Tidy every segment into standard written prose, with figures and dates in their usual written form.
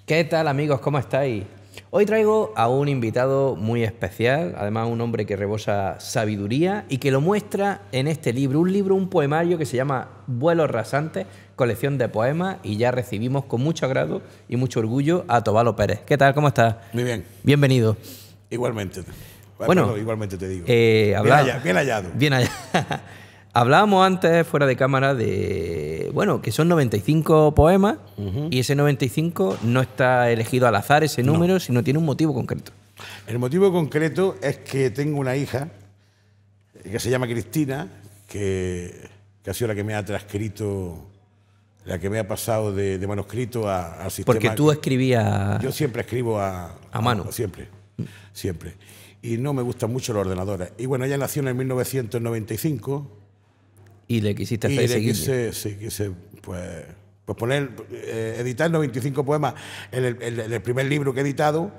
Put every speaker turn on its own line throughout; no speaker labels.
¿Qué tal, amigos? ¿Cómo estáis? Hoy traigo a un invitado muy especial, además un hombre que rebosa sabiduría y que lo muestra en este libro, un poemario que se llama Vuelos rasantes, colección de poemas, y ya recibimos con mucho agrado y mucho orgullo a Tobalo Pérez. ¿Qué tal? ¿Cómo estás?
Muy bien.
Bienvenido.
Igualmente.
Bueno,
igualmente te digo.
Bien
hallado.
Bien hallado. Hablábamos antes, fuera de cámara, de que son 95 poemas y ese 95 no está elegido al azar ese número, sino tiene un motivo concreto.
El motivo concreto es que tengo una hija que se llama Cristina, que ha sido la que me ha transcrito, la que me ha pasado de manuscrito al sistema.
Porque tú escribías...
Yo siempre escribo a
mano.
Siempre. Y no me gustan mucho los ordenadores. Y bueno, ella nació en 1995.
Y le quisiste hacer ese guiño.
Quise poner, editar 95 poemas en el primer libro que he editado,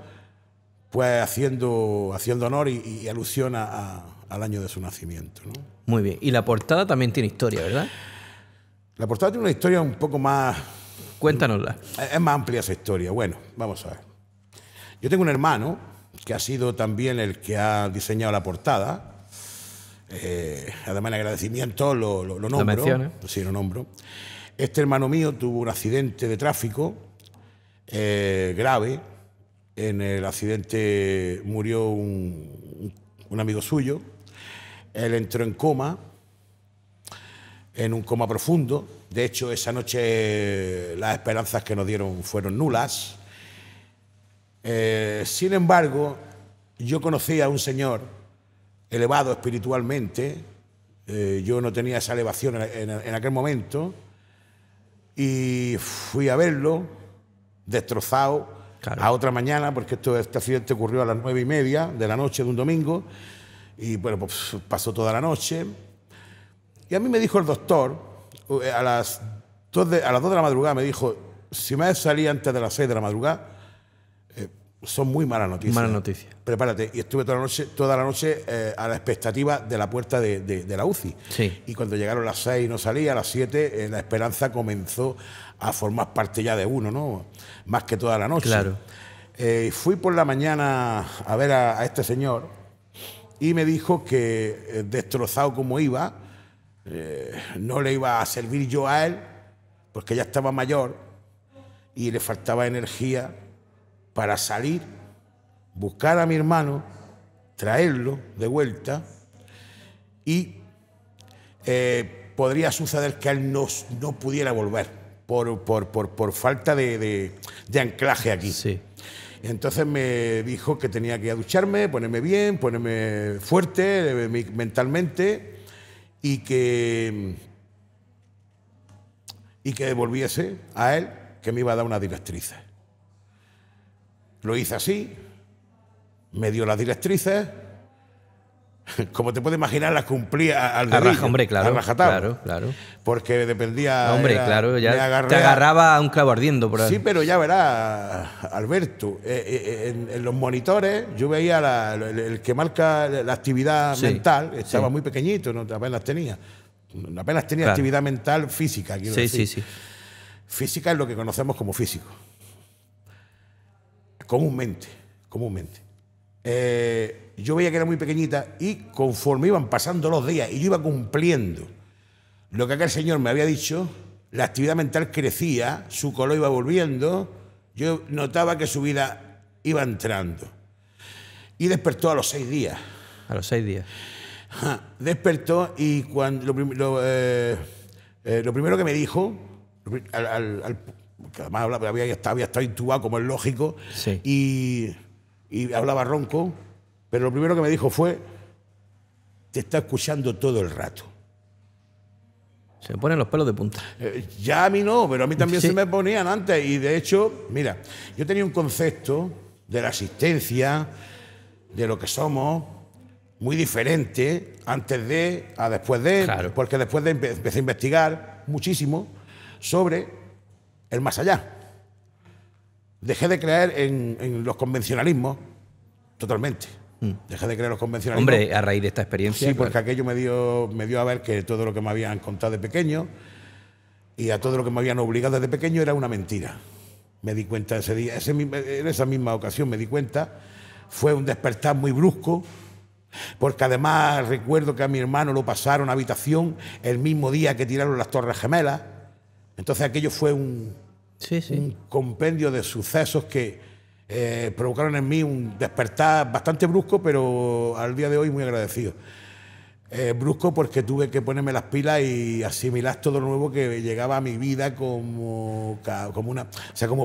pues haciendo honor y alusión al año de su nacimiento, ¿no?
Muy bien. Y la portada también tiene historia, ¿verdad?
La portada tiene una historia un poco más...
Cuéntanosla.
Es más amplia esa historia. Bueno, vamos a ver. Yo tengo un hermano que ha sido también el que ha diseñado la portada. Además, en agradecimiento lo nombro.
¿Lo menciona?
Sí, lo nombro. Este hermano mío tuvo un accidente de tráfico grave. En el accidente murió un amigo suyo. Él entró en coma, en un coma profundo. De hecho, esa noche las esperanzas que nos dieron fueron nulas. Sin embargo, yo conocí a un señor elevado espiritualmente. Yo no tenía esa elevación en aquel momento, y fui a verlo destrozado. Claro. A otra mañana, porque este accidente ocurrió a las 9:30 de la noche de un domingo, y bueno, pues pasó toda la noche. Y a mí me dijo el doctor, a las 2 de la madrugada, me dijo: si me salí antes de las 6 de la madrugada, son muy malas noticias.
Malas noticias.
Prepárate. Y estuve toda la noche a la expectativa de la puerta de la UCI.
Sí.
Y cuando llegaron las 6 no salía, a las 7 la esperanza comenzó a formar parte ya de uno, ¿no? Más que toda la noche.
Claro.
Fui por la mañana a ver a este señor y me dijo que, destrozado como iba, no le iba a servir yo a él, porque ya estaba mayor y le faltaba energía para salir, buscar a mi hermano, traerlo de vuelta, y podría suceder que él no pudiera volver por falta de anclaje aquí.
Sí.
Entonces me dijo que tenía que ir a ducharme, ponerme bien, ponerme fuerte mentalmente, y que devolviese a él, que me iba a dar unas directrices. Lo hice así, me dio las directrices, como te puedes imaginar, las cumplí al dedillo,
hombre, claro,
a rajatabla.
claro.
Porque dependía...
Hombre, claro, ya te agarraba a un clavo ardiendo por ahí.
Sí, pero ya verás, Alberto, en los monitores yo veía el que marca la actividad mental, estaba muy pequeñito, apenas tenía claro. Actividad mental física, quiero decir.
Sí.
Física es lo que conocemos como físico. Comúnmente. Yo veía que era muy pequeñita, y conforme iban pasando los días y yo iba cumpliendo lo que aquel señor me había dicho, la actividad mental crecía, su color iba volviendo, yo notaba que su vida iba entrando. Y despertó a los 6 días.
A los 6 días.
Despertó, y cuando lo primero que me dijo, que además había estado intubado, como es lógico,
sí.
y hablaba ronco, pero lo primero que me dijo fue: te está escuchando todo el rato.
Se me ponen los pelos de punta.
Ya a mí no, pero a mí también se me ponían antes. Y de hecho, mira, yo tenía un concepto de la existencia, de lo que somos, muy diferente antes de a después de,
claro.
Porque después de empecé a investigar muchísimo sobre el más allá. Dejé de creer en los convencionalismos totalmente. Dejé de creer en los convencionalismos.
Hombre, a raíz de esta experiencia.
Sí, porque aquello me dio a ver que todo lo que me habían contado de pequeño y a todo lo que me habían obligado desde pequeño era una mentira. Me di cuenta ese día, en esa misma ocasión me di cuenta. Fue un despertar muy brusco, porque además recuerdo que a mi hermano lo pasaron a habitación el mismo día que tiraron las Torres Gemelas. Entonces aquello fue un compendio de sucesos que provocaron en mí un despertar bastante brusco, pero al día de hoy muy agradecido. Brusco porque tuve que ponerme las pilas y asimilar todo lo nuevo que llegaba a mi vida como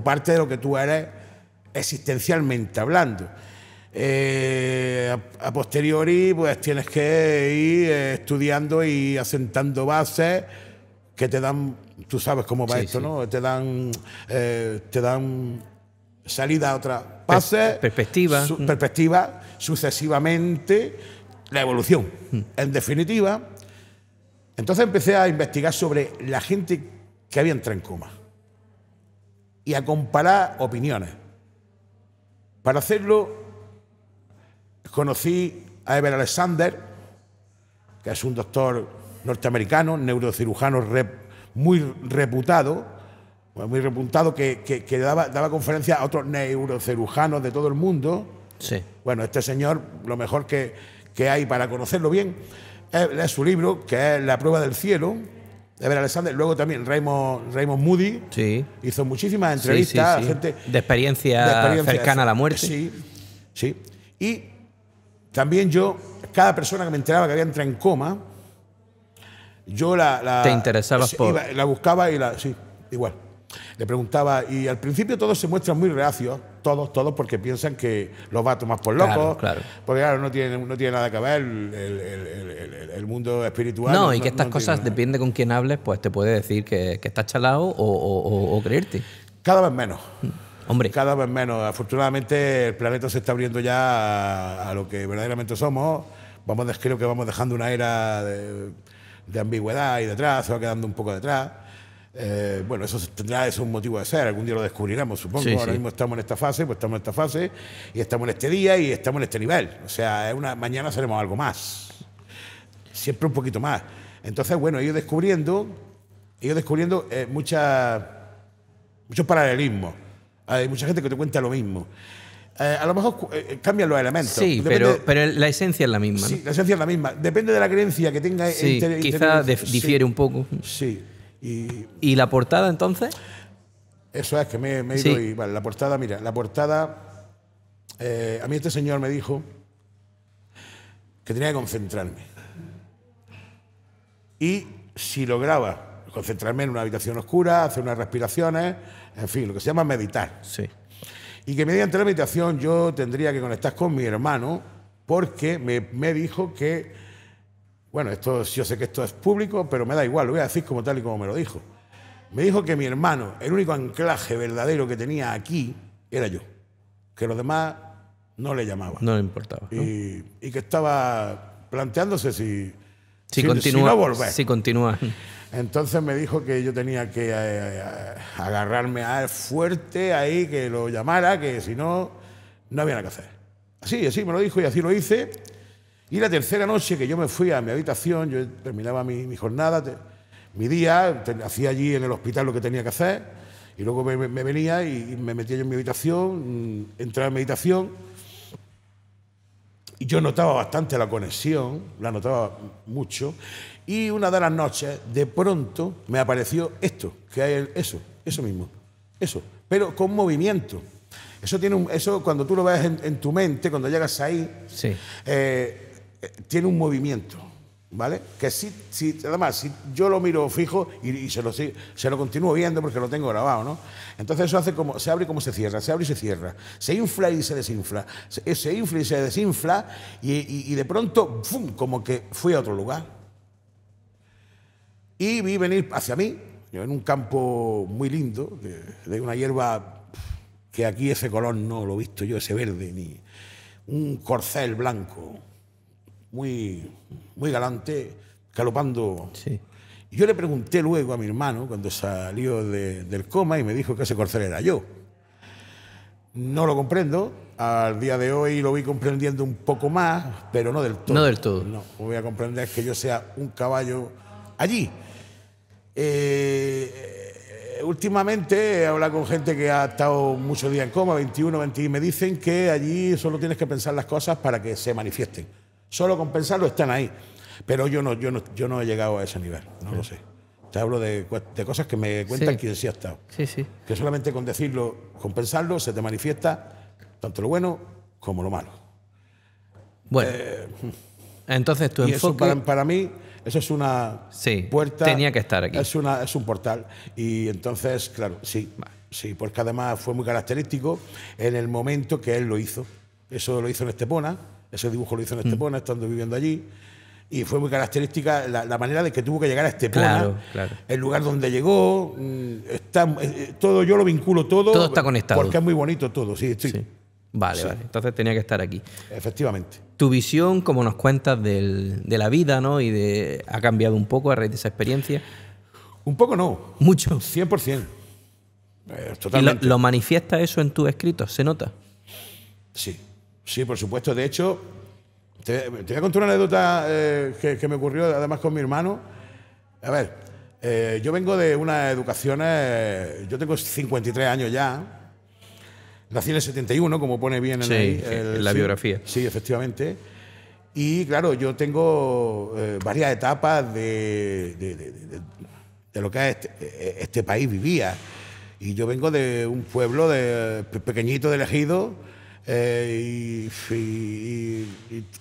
parte de lo que tú eres existencialmente hablando. A posteriori, pues tienes que ir estudiando y asentando bases que te dan, tú sabes cómo va esto, ¿no? Te dan salida a otra base, perspectiva, sucesivamente la evolución. En definitiva, entonces empecé a investigar sobre la gente que había entrado en coma y a comparar opiniones. Para hacerlo, conocí a Eber Alexander, que es un doctor norteamericano, neurocirujano muy reputado que daba conferencias a otros neurocirujanos de todo el mundo.
Sí.
Bueno, este señor, lo mejor que hay para conocerlo bien es su libro, que es La prueba del cielo, de Eber Alexander. Luego también Raymond Moody hizo muchísimas entrevistas a gente
de experiencia cercana a la muerte.
Sí. Y también yo, cada persona que me enteraba que había entrado en coma, yo
¿Te interesabas
la buscaba y igual. Le preguntaba, y al principio todos se muestran muy reacios, todos, porque piensan que los va a tomar por locos.
Claro.
Porque claro, no tiene nada que ver el mundo espiritual.
No, y que estas cosas, depende con quién hables, pues te puede decir que estás chalado o creerte.
Cada vez menos.
Hombre.
Cada vez menos. Afortunadamente el planeta se está abriendo ya a lo que verdaderamente somos. Creo que vamos dejando una era de ambigüedad y detrás, se va quedando un poco detrás. Bueno, eso tendrá un motivo de ser, algún día lo descubriremos, supongo. Ahora mismo estamos en esta fase, y estamos en este día y estamos en este nivel. O sea, mañana seremos algo más. Siempre un poquito más. Entonces, bueno, he ido descubriendo muchos paralelismos. Hay mucha gente que te cuenta lo mismo. A lo mejor cambian los elementos.
Sí, pero la esencia es la misma, ¿no?
Sí, la esencia es la misma. Depende de la creencia que tenga.
Sí, quizá difiere un poco.
Sí.
¿Y la portada, entonces?
Eso es, que me he ido y... Vale, la portada, mira, a mí este señor me dijo que tenía que concentrarme. Y si lograba concentrarme en una habitación oscura, hacer unas respiraciones, en fin, lo que se llama meditar.
Sí.
Y que mediante la meditación yo tendría que conectar con mi hermano, porque me dijo que... Bueno, yo sé que esto es público, pero me da igual, lo voy a decir como tal y como me lo dijo. Me dijo que mi hermano, el único anclaje verdadero que tenía aquí, era yo. Que los demás no le llamaban.
No le importaba, ¿no?
Y que estaba planteándose si
no
volver.
Si continúa.
Entonces me dijo que yo tenía que agarrarme a él fuerte ahí, que lo llamara, que si no, no había nada que hacer. Así me lo dijo y así lo hice. Y la tercera noche que yo me fui a mi habitación, yo terminaba mi jornada, mi día, hacía allí en el hospital lo que tenía que hacer, y luego me venía y me metía yo en mi habitación, entraba en meditación, y yo notaba bastante la conexión, la notaba mucho, y una de las noches, de pronto, me apareció esto, que hay eso mismo, pero con movimiento. Eso cuando tú lo ves en tu mente, cuando llegas ahí, tiene un movimiento, ¿vale? Que además, si yo lo miro fijo y se lo continúo viendo porque lo tengo grabado, ¿no? Entonces eso hace como, se abre y como se cierra, se abre y se cierra, se infla y se desinfla, se infla y se desinfla y de pronto, ¡fum!, como que fui a otro lugar. Y vi venir hacia mí, yo en un campo muy lindo, de una hierba que aquí ese color no lo he visto yo, ese verde, ni un corcel blanco, muy galante, galopando.
Sí.
Y yo le pregunté luego a mi hermano, cuando salió del coma, y me dijo que ese corcel era yo. No lo comprendo. Al día de hoy lo voy comprendiendo un poco más, pero no del todo.
No del todo.
No, voy a comprender que yo sea un caballo allí. Últimamente he hablado con gente que ha estado muchos días en coma, 21, 20, y me dicen que allí solo tienes que pensar las cosas para que se manifiesten. Solo con pensarlo están ahí. Pero yo no he llegado a ese nivel, no lo sé. Te hablo de cosas que me cuentan quien sí ha estado.
Sí, sí.
Que solamente con decirlo, con pensarlo, se te manifiesta tanto lo bueno como lo malo.
Bueno, entonces tu
y
enfoque...
eso para mí, eso es una puerta.
Tenía que estar aquí.
Es un portal. Y entonces, claro, sí, porque además fue muy característico en el momento que él lo hizo. Eso lo hizo en Estepona, ese dibujo lo hizo en Estepona, estando viviendo allí. Y fue muy característica la manera de que tuvo que llegar a Estepona, el lugar donde llegó. Todo, yo lo vinculo todo.
Todo está conectado.
Porque es muy bonito todo, sí.
Vale. Entonces tenía que estar aquí.
Efectivamente.
Tu visión, como nos cuentas, de la vida, ¿no? ¿Ha cambiado un poco a raíz de esa experiencia?
Un poco no.
Mucho.
100%. Totalmente.
¿Y lo manifiesta eso en tus escritos? ¿Se nota?
Sí, por supuesto. De hecho, te voy a contar una anécdota que me ocurrió además con mi hermano. A ver, yo vengo de una educación... yo tengo 53 años ya. Nací en el 71, como pone bien en
la biografía.
Sí, efectivamente. Y claro, yo tengo varias etapas de lo que este país vivía. Y yo vengo de un pueblo pequeñito de Ejido, y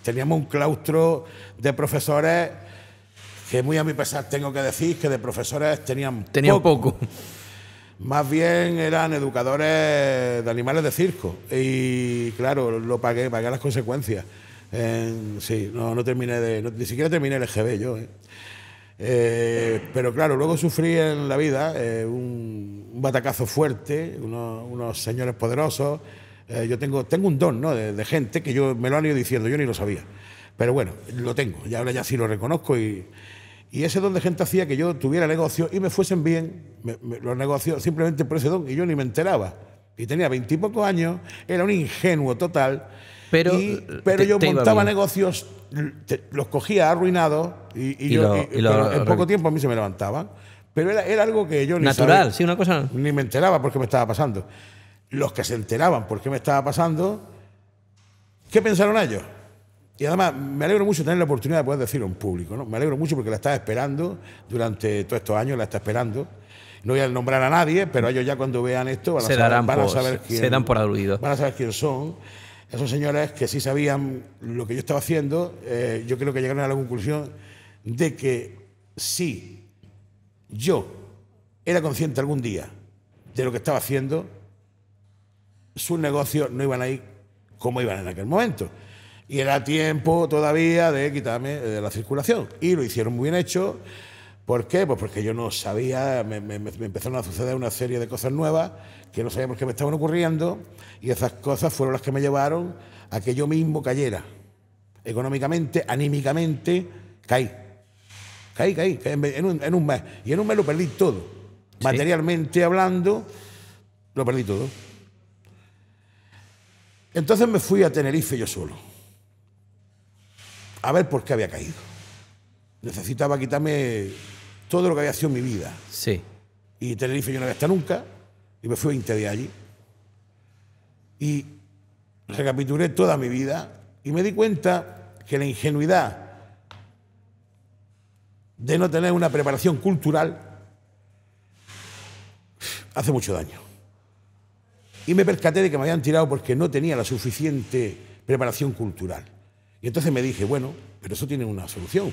teníamos un claustro de profesores que, muy a mi pesar, tengo que decir que de profesores tenían poco. Más bien eran educadores de animales de circo. Y claro, lo pagué las consecuencias. No terminé ni siquiera terminé el EGB yo. Pero claro, luego sufrí en la vida un batacazo fuerte, unos señores poderosos. Yo tengo un don, ¿no? de gente que me lo han ido diciendo, yo ni lo sabía. Pero bueno, lo tengo, y ahora ya sí lo reconozco. Y ese don de gente hacía que yo tuviera negocios y me fuesen bien los negocios simplemente por ese don, y yo ni me enteraba. Y tenía 20 y pocos años, era un ingenuo total, pero yo montaba negocios, los cogía arruinados pero en poco tiempo a mí se me levantaban. Pero era algo que yo ni
natural,
sabía,
una cosa...
Ni me enteraba por qué me estaba pasando. Los que se enteraban por qué me estaba pasando, ¿qué pensaron ellos? Y además me alegro mucho de tener la oportunidad de poder decirlo en público, ¿no? Me alegro mucho porque la estaba esperando durante todos estos años, la está esperando. No voy a nombrar a nadie, pero ellos ya cuando vean esto van a saber quién,
se dan por aludidos.
Van a saber quién son. Esos señores que sí sabían lo que yo estaba haciendo, yo creo que llegaron a la conclusión de que si yo era consciente algún día de lo que estaba haciendo, sus negocios no iban a ir como iban en aquel momento. Y era tiempo todavía de quitarme de la circulación. Y lo hicieron muy bien hecho. ¿Por qué? Pues porque yo no sabía, me empezaron a suceder una serie de cosas nuevas que no sabía por qué me estaban ocurriendo, y esas cosas fueron las que me llevaron a que yo mismo cayera. Económicamente, anímicamente, caí en un mes. Y en un mes lo perdí todo. ¿Sí? Materialmente hablando, lo perdí todo. Entonces me fui a Tenerife yo solo, a ver por qué había caído. Necesitaba quitarme todo lo que había sido en mi vida.
Sí.
Y Tenerife yo no había estado nunca, y me fui 20 días allí. Y recapitulé toda mi vida y me di cuenta que la ingenuidad de no tener una preparación cultural hace mucho daño. Y me percaté de que me habían tirado porque no tenía la suficiente preparación cultural. Y entonces me dije, bueno, pero eso tiene una solución.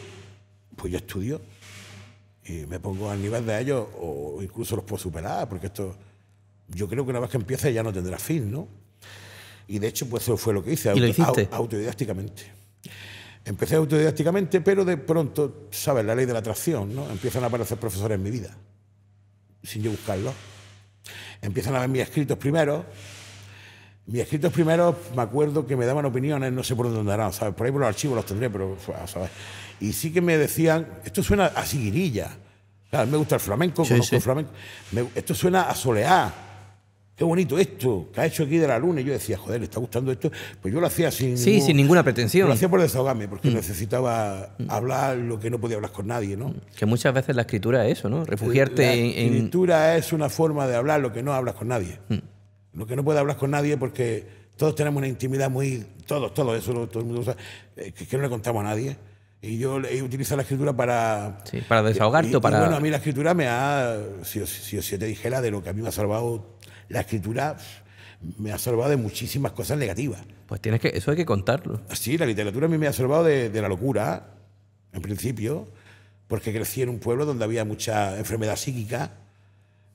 Pues yo estudio y me pongo al nivel de ellos, o incluso los puedo superar, porque esto, yo creo que una vez que empiece ya no tendrá fin, ¿no? Y de hecho, pues eso fue lo que hice, autodidácticamente. Empecé autodidácticamente, pero de pronto, ¿sabes? La ley de la atracción, ¿no? Empiezan a aparecer profesores en mi vida, sin yo buscarlos. Empiezan a ver mis escritos primeros. Mis escritos primeros, me acuerdo que me daban opiniones, no sé por dónde andarán, ¿sabes? Por ahí por los archivos los tendré, pero, ¿sabes? Y sí que me decían, esto suena a siguirilla. Claro, me gusta el flamenco, conozco el flamenco. Esto suena a soleá. qué bonito esto que ha hecho aquí de la luna. Y yo decía, joder, ¿le está gustando esto? Pues yo lo hacía sin,
sin ninguna pretensión.
Lo hacía por desahogarme, porque necesitaba hablar lo que no podía hablar con nadie, ¿no?
Que muchas veces la escritura es eso, ¿no? Refugiarte
La
en...
escritura es una forma de hablar lo que no hablas con nadie. Lo que no puedes hablar con nadie porque todos tenemos una intimidad muy... Todo eso, todo el mundo sabe, que no le contamos a nadie. Y yo he utilizado la escritura para...
Sí, para desahogarte o para...
Y bueno, a mí la escritura me ha... Si te dijera de lo que a mí me ha salvado la escritura, me ha salvado de muchísimas cosas negativas.
Pues eso hay que contarlo.
Sí, la literatura a mí me ha salvado de la locura, en principio, porque crecí en un pueblo donde había mucha enfermedad psíquica.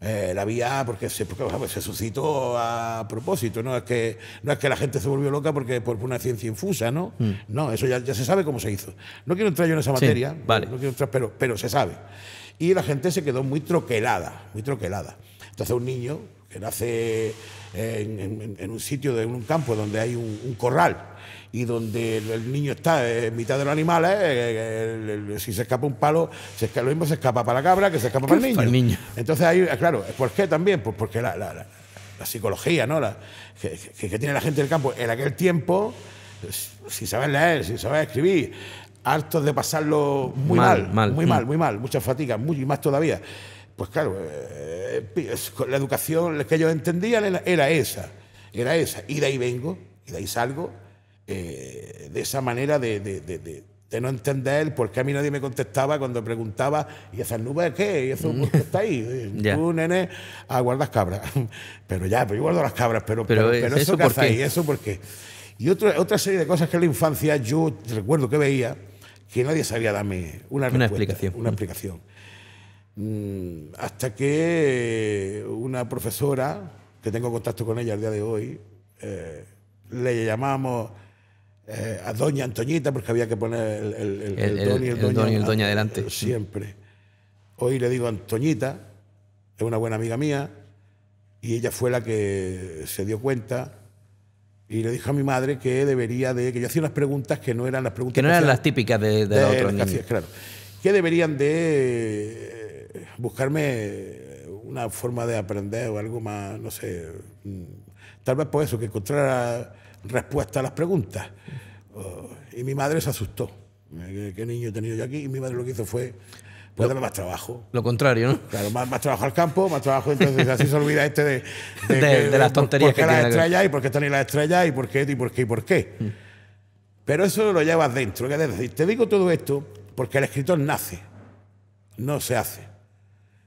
La había porque se suscitó a propósito, no es que la gente se volvió loca por una ciencia infusa, ¿no? No, eso ya se sabe cómo se hizo. No quiero entrar yo en esa materia,
sí, vale.
no quiero entrar, pero se sabe. Y la gente se quedó muy troquelada, muy troquelada. Entonces un niño que nace en un sitio, en un campo donde hay un corral y donde el niño está en mitad de los animales, si se escapa un palo, lo mismo se escapa para la cabra que se escapa para el niño. Entonces ahí, claro, ¿por qué también? Pues porque la psicología, ¿no? Que tiene la gente del campo en aquel tiempo, si sabes leer, si sabes escribir, hartos de pasarlo muy mal, muchas fatigas, y más todavía. Pues claro, la educación que ellos entendían era esa. Y de ahí vengo, y de ahí salgo, de esa manera de no entender por qué a mí nadie me contestaba cuando preguntaba, ¿y esas nubes qué? ¿Y eso por qué está ahí? Tú, nene, guardas cabras. Pero yo guardo las cabras, pero eso que hacéis, ¿eso por qué? Y otra serie de cosas que en la infancia yo recuerdo que veía que nadie sabía darme una explicación. Hasta que una profesora, que tengo contacto con ella al día de hoy, le llamamos a doña Antoñita, porque había que poner el don y el doña adelante. Siempre. Hoy le digo Antoñita, es una buena amiga mía, y ella fue la que se dio cuenta y le dijo a mi madre que que yo hacía unas preguntas que no eran las preguntas...
Que no eran las típicas de los otros niños.
Claro. Que deberían de buscarme una forma de aprender o algo más, no sé, tal vez por eso, que encontrara respuesta a las preguntas. Y mi madre se asustó. ¿Qué niño he tenido yo aquí? Y mi madre lo que hizo fue darme más trabajo.
Lo contrario, ¿no?
Claro, más trabajo al campo, más trabajo, entonces así se olvida
de las tonterías
que las estrellas y por qué están ahí las estrellas y por qué. Pero eso lo llevas dentro. Es decir, te digo todo esto porque el escritor nace, no se hace.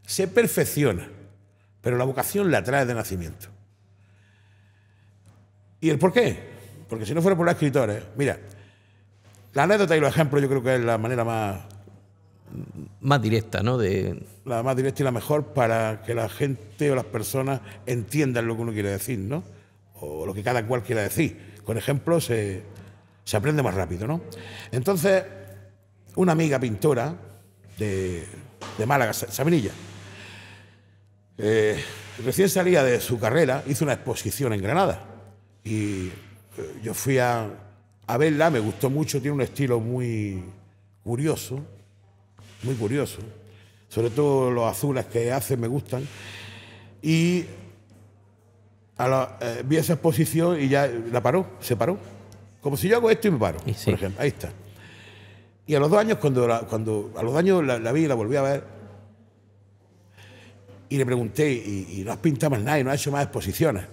Se perfecciona, pero la vocación la trae de nacimiento. ¿Y el por qué? Porque si no fuera por los escritores, mira, la anécdota y los ejemplos yo creo que es la manera
más directa, ¿no?
La más directa y la mejor para que la gente o las personas entiendan lo que uno quiere decir, ¿no? O lo que cada cual quiera decir. Con ejemplos se aprende más rápido, ¿no? Entonces, una amiga pintora de Málaga, Sabinilla, recién salía de su carrera, hizo una exposición en Granada y yo fui a verla, me gustó mucho, tiene un estilo muy curioso, sobre todo los azules que hace me gustan, y vi esa exposición y ya se paró, como si yo hago esto y me paro, por ejemplo, ahí está. Y a los 2 años, cuando a los 2 años la vi y la volví a ver, y le pregunté, ¿y no has pintado más nada y no has hecho más exposiciones?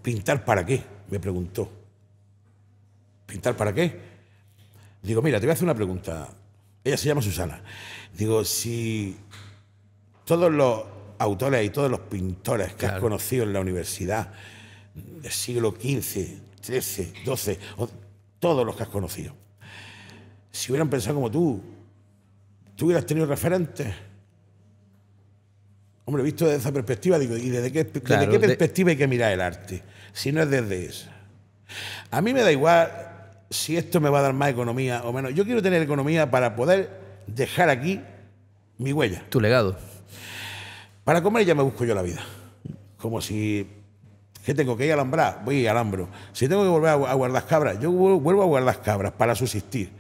¿Pintar para qué?, me preguntó. ¿Pintar para qué? Digo, mira, te voy a hacer una pregunta. Ella se llama Susana. Digo, si todos los autores y todos los pintores que has conocido en la universidad del siglo XV, XIII, XII, todos los que has conocido, si hubieran pensado como tú hubieras tenido referentes. Hombre, visto desde esa perspectiva, digo, ¿y desde qué perspectiva hay que mirar el arte? Si no es desde esa. A mí me da igual si esto me va a dar más economía o menos. Yo quiero tener economía para poder dejar aquí mi huella.
Tu legado.
Para comer ya me busco yo la vida. Como si... ¿Qué tengo que ir a alambrar? Voy y alambro. Si tengo que volver a guardar cabras, yo vuelvo a guardar cabras para subsistir.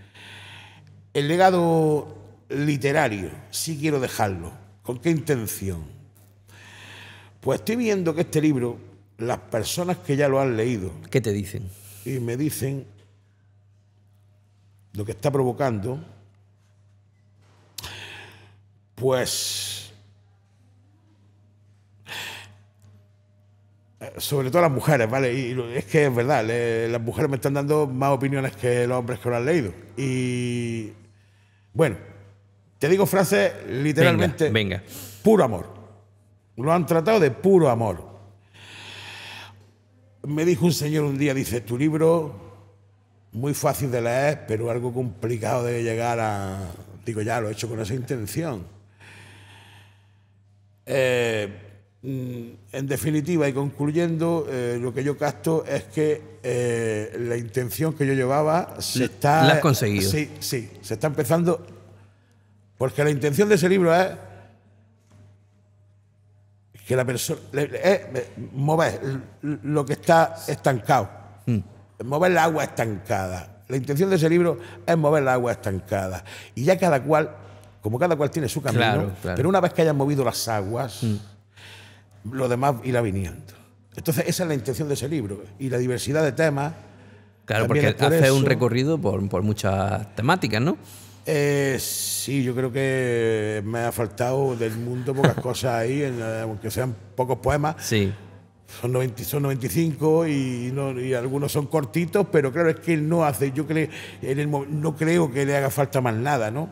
El legado literario, sí quiero dejarlo. ¿Con qué intención? Pues estoy viendo que este libro, las personas que ya lo han leído,
¿Qué te dicen?
y me dicen lo que está provocando, pues sobre todo las mujeres, ¿vale? Y es que es verdad, las mujeres me están dando más opiniones que los hombres que lo han leído. Y bueno, te digo frases literalmente,
Venga.
puro amor. Lo han tratado de puro amor. Me dijo un señor un día, dice, tu libro muy fácil de leer, pero algo complicado de llegar a... Digo, ya, lo he hecho con esa intención. En definitiva y concluyendo, lo que yo capto es que la intención que yo llevaba se está...
¿La has conseguido?
Sí, sí, se está empezando... Porque la intención de ese libro es que la persona... mover lo que está estancado. Mover el agua estancada. La intención de ese libro es mover el agua estancada. Y ya cada cual, como cada cual tiene su camino,
Claro.
pero una vez que hayan movido las aguas, lo demás irá viniendo. Entonces esa es la intención de ese libro. Y la diversidad de temas...
Claro,
también
porque
es por
hace un
eso.
recorrido por muchas temáticas, ¿no?
Sí, yo creo que me ha faltado del mundo pocas cosas ahí, aunque sean pocos poemas.
Sí.
Son 95 y algunos son cortitos, pero claro, es que él no hace, yo creo, no creo que le haga falta más nada, ¿no?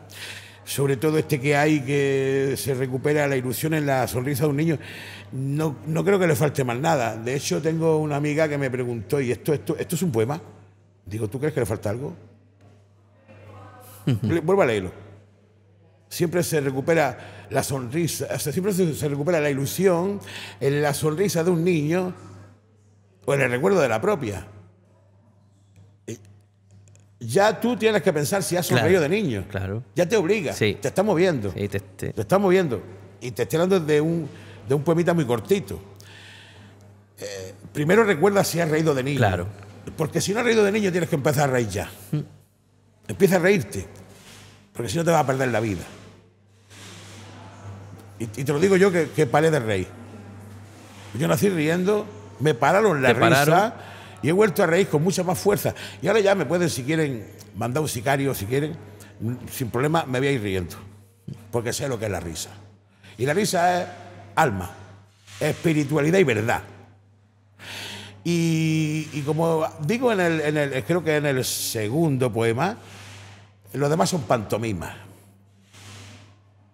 Sobre todo este que hay, que se recupera la ilusión en la sonrisa de un niño, no creo que le falte más nada. De hecho, tengo una amiga que me preguntó, ¿y esto es un poema? Digo, ¿tú crees que le falta algo? Vuelvo a leerlo. Siempre se recupera la sonrisa, siempre se recupera la ilusión en la sonrisa de un niño o en el recuerdo de la propia. Ya tú tienes que pensar si has sonreído de niño.
Claro.
Ya te obliga,
Sí.
te está moviendo.
Sí,
Te está moviendo. Y te estoy hablando de un poemita muy cortito. Primero recuerda si has reído de niño.
Claro.
Porque si no has reído de niño tienes que empezar a reír ya. Empieza a reírte. Porque si no te vas a perder la vida. Y te lo digo yo que paré de reír. Yo nací riendo, me pararon la risa y he vuelto a reír con mucha más fuerza. Y ahora ya me pueden, si quieren, mandar un sicario, si quieren, sin problema, me voy a ir riendo. Porque sé lo que es la risa. Y la risa es alma, espiritualidad y verdad. Y como digo creo que en el segundo poema, los demás son pantomimas.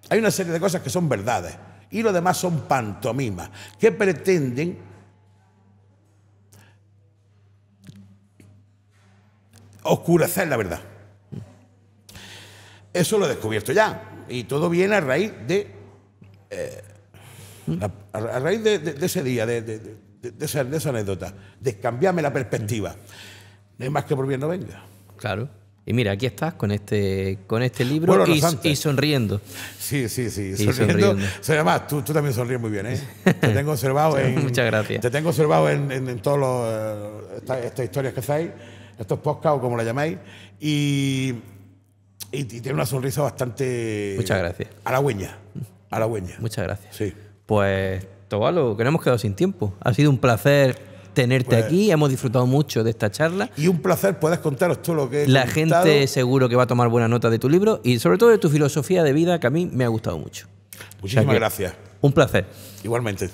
Hay una serie de cosas que son verdades y los demás son pantomimas que pretenden oscurecer la verdad. Eso lo he descubierto ya y todo viene a raíz de a raíz de ese día, de esa anécdota, de cambiarme la perspectiva. No hay más que por bien no venga.
Claro. Y mira, aquí estás con este libro y sonriendo.
Sí.
Y
sonriendo. Además, tú también sonríes muy bien, ¿eh? Te tengo observado
Muchas gracias.
Te tengo observado en todas estas historias que hacéis, estos podcasts o como la llamáis, y tiene una sonrisa bastante...
Muchas gracias.
Halagüeña.
Muchas gracias.
Sí.
Pues, Tobalo, que no hemos quedado sin tiempo. Ha sido un placer tenerte aquí, hemos disfrutado mucho de esta charla.
Y un placer poder contaros todo lo que he
La
contado.
gente seguro que va a tomar buena nota de tu libro y sobre todo de tu filosofía de vida, que a mí me ha gustado mucho.
Muchísimas gracias.
Un placer.
Igualmente.